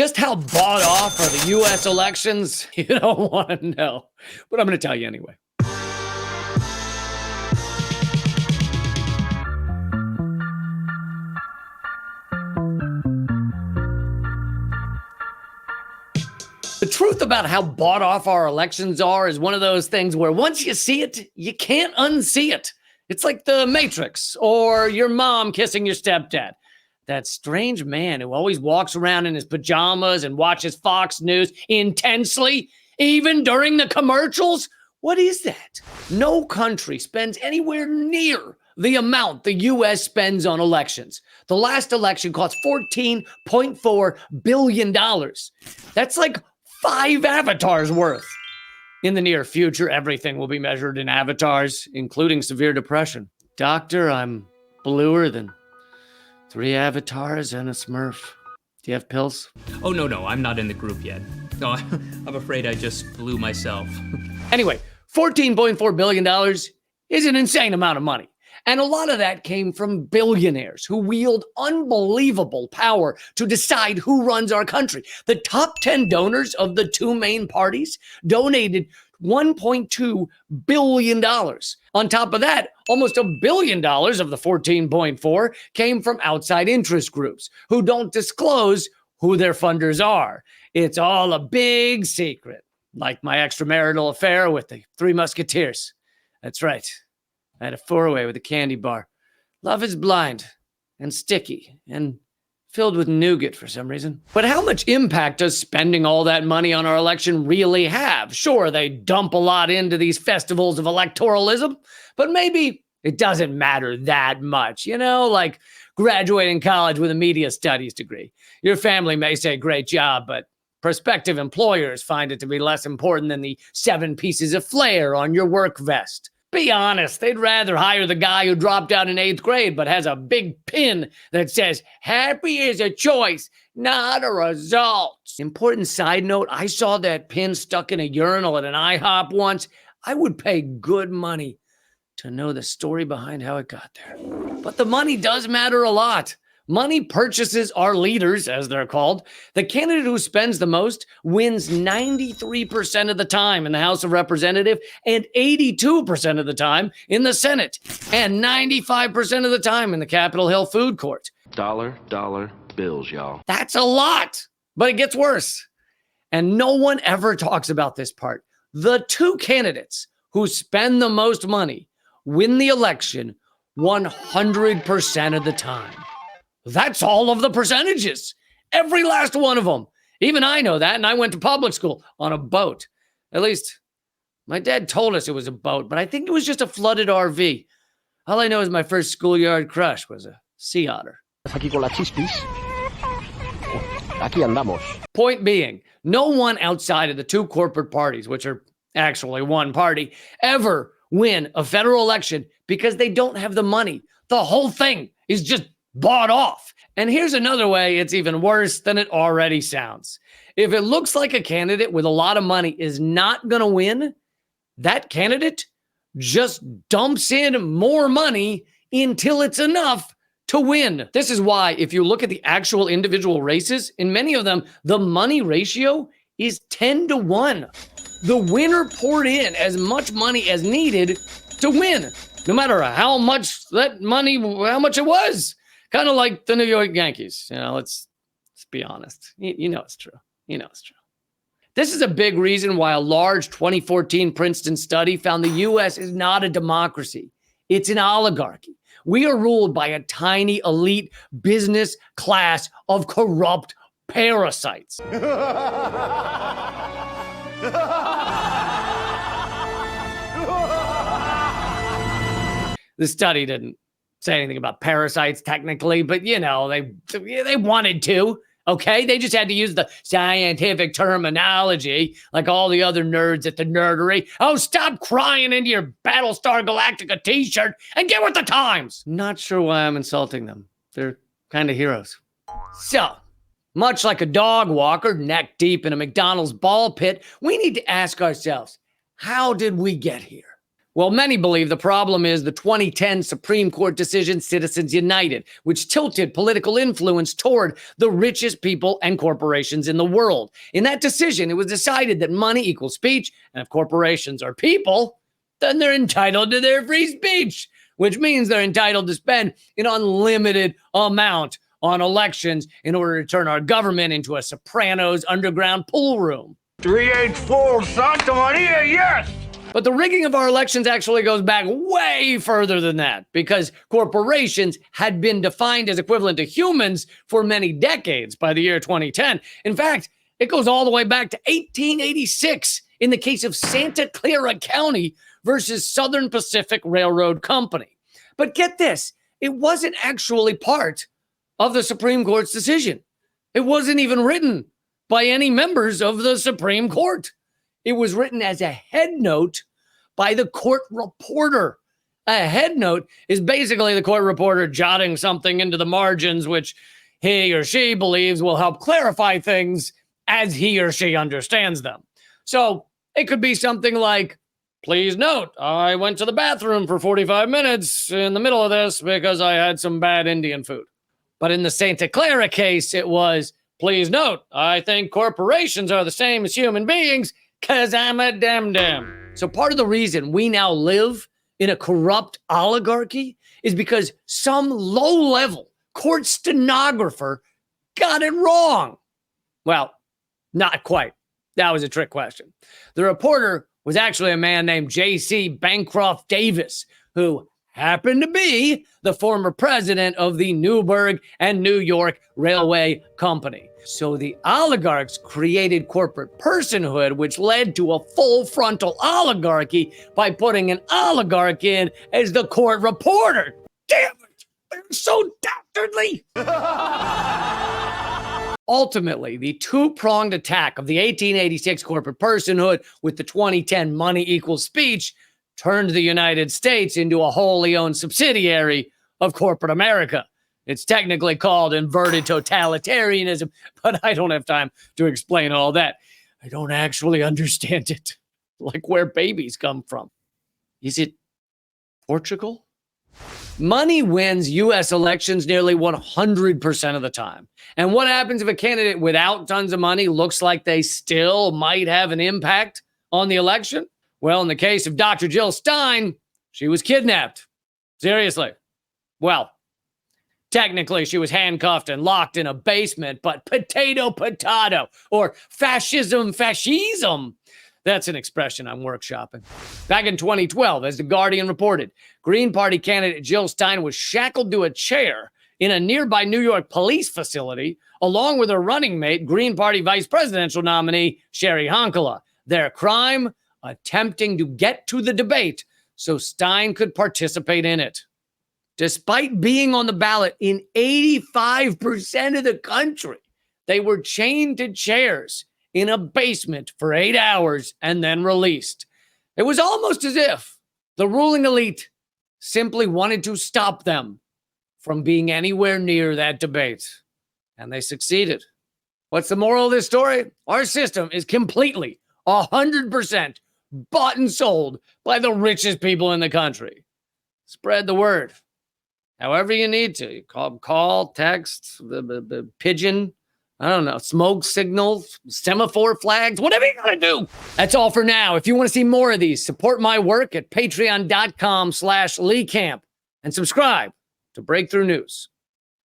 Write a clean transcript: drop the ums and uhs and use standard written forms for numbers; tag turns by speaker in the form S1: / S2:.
S1: Just how bought off are the U.S. elections? You don't want to know, but I'm going to tell you anyway. The truth about how bought off our elections are is one of those things where once you see it, you can't unsee it. It's like the Matrix or your mom kissing your stepdad. That strange man who always walks around in his pajamas and watches Fox News intensely, even during the commercials. What is that? No country spends anywhere near the amount the U.S. spends on elections. The last election cost $14.4 billion. That's like 5 avatars worth. In the near future, everything will be measured in avatars, including severe depression. Doctor, I'm bluer than 3 avatars and a Smurf. Do you have pills?
S2: Oh, no, I'm not in the group yet. No, I'm afraid I just blew myself.
S1: Anyway, $14.4 billion is an insane amount of money. And a lot of that came from billionaires who wield unbelievable power to decide who runs our country. The top 10 donors of the 2 main parties donated $1.2 billion. On top of that, almost $1 billion of the 14.4 came from outside interest groups who don't disclose who their funders are. It's all a big secret, like my extramarital affair with the 3 Musketeers. That's right. I had a 4-way with a candy bar. Love is blind and sticky and filled with nougat for some reason. But how much impact does spending all that money on our election really have? Sure, they dump a lot into these festivals of electoralism, but maybe it doesn't matter that much, like graduating college with a media studies degree. Your family may say, great job, but prospective employers find it to be less important than the 7 pieces of flair on your work vest. Be honest, they'd rather hire the guy who dropped out in 8th grade but has a big pin that says, happy is a choice, not a result. Important side note, I saw that pin stuck in a urinal at an IHOP once. I would pay good money to know the story behind how it got there. But the money does matter a lot. Money purchases our leaders, as they're called. The candidate who spends the most wins 93% of the time in the House of Representatives and 82% of the time in the Senate and 95% of the time in the Capitol Hill food court.
S3: Dollar bills, y'all.
S1: That's a lot, but it gets worse. And no one ever talks about this part. The 2 candidates who spend the most money win the election 100% of the time. That's all of the percentages. Every last one of them. Even I know that, and I went to public school on a boat. At least, my dad told us it was a boat, but I think it was just a flooded RV. All I know is my first schoolyard crush was a sea otter. Point being, no one outside of the 2 corporate parties, which are actually one party, ever win a federal election because they don't have the money. The whole thing is just bought off. And here's another way it's even worse than it already sounds. If it looks like a candidate with a lot of money is not going to win, that candidate just dumps in more money until it's enough to win. This is why, if you look at the actual individual races, in many of them, the money ratio is 10-1. The winner poured in as much money as needed to win, no matter how much it was. Kind of like the New York Yankees. Let's be honest. You know it's true. This is a big reason why a large 2014 Princeton study found the U.S. is not a democracy. It's an oligarchy. We are ruled by a tiny elite business class of corrupt parasites. The study didn't say anything about parasites technically, but they wanted to. Okay, they just had to use the scientific terminology like all the other nerds at the nerdery. Oh, stop crying into your Battlestar Galactica t-shirt and get with the times. Not sure why I'm insulting them. They're kind of heroes. So, much like a dog walker neck deep in a McDonald's ball pit, we need to ask ourselves, how did we get here? Well, many believe the problem is the 2010 Supreme Court decision, Citizens United, which tilted political influence toward the richest people and corporations in the world. In that decision, it was decided that money equals speech, and if corporations are people, then they're entitled to their free speech, which means they're entitled to spend an unlimited amount on elections in order to turn our government into a Sopranos underground pool room.
S4: 384 Santa Maria, yes!
S1: But the rigging of our elections actually goes back way further than that, because corporations had been defined as equivalent to humans for many decades by the year 2010. In fact, it goes all the way back to 1886 in the case of Santa Clara County versus Southern Pacific Railroad Company. But get this, it wasn't actually part of the Supreme Court's decision. It wasn't even written by any members of the Supreme Court. It was written as a head note by the court reporter. A head note is basically the court reporter jotting something into the margins, which he or she believes will help clarify things as he or she understands them. So it could be something like, please note, I went to the bathroom for 45 minutes in the middle of this because I had some bad Indian food. But in the Santa Clara case, it was, please note, I think corporations are the same as human beings because I'm a dem-dem. So part of the reason we now live in a corrupt oligarchy is because some low-level court stenographer got it wrong. Well, not quite. That was a trick question. The reporter was actually a man named J.C. Bancroft Davis, who happened to be the former president of the Newburgh and New York Railway Company. So the oligarchs created corporate personhood, which led to a full frontal oligarchy by putting an oligarch in as the court reporter. Damn it! They're so dastardly! Ultimately, the two-pronged attack of the 1886 corporate personhood with the 2010 money equals speech turned the United States into a wholly owned subsidiary of corporate America. It's technically called inverted totalitarianism, but I don't have time to explain all that. I don't actually understand it. Like where babies come from. Is it Portugal? Money wins U.S. elections nearly 100% of the time. And what happens if a candidate without tons of money looks like they still might have an impact on the election? Well, in the case of Dr. Jill Stein, she was kidnapped. Seriously. Well, technically, she was handcuffed and locked in a basement, but potato, or fascism, that's an expression I'm workshopping. Back in 2012, as The Guardian reported, Green Party candidate Jill Stein was shackled to a chair in a nearby New York police facility, along with her running mate, Green Party vice presidential nominee, Sherry Honkala. Their crime? Attempting to get to the debate so Stein could participate in it. Despite being on the ballot in 85% of the country, they were chained to chairs in a basement for 8 hours and then released. It was almost as if the ruling elite simply wanted to stop them from being anywhere near that debate. And they succeeded. What's the moral of this story? Our system is completely, 100% bought and sold by the richest people in the country. Spread the word. However you need to. You call, text, the pigeon, I don't know, smoke signals, semaphore flags, whatever you gotta do. That's all for now. If you want to see more of these, support my work at patreon.com/LeeCamp and subscribe to Breakthrough News.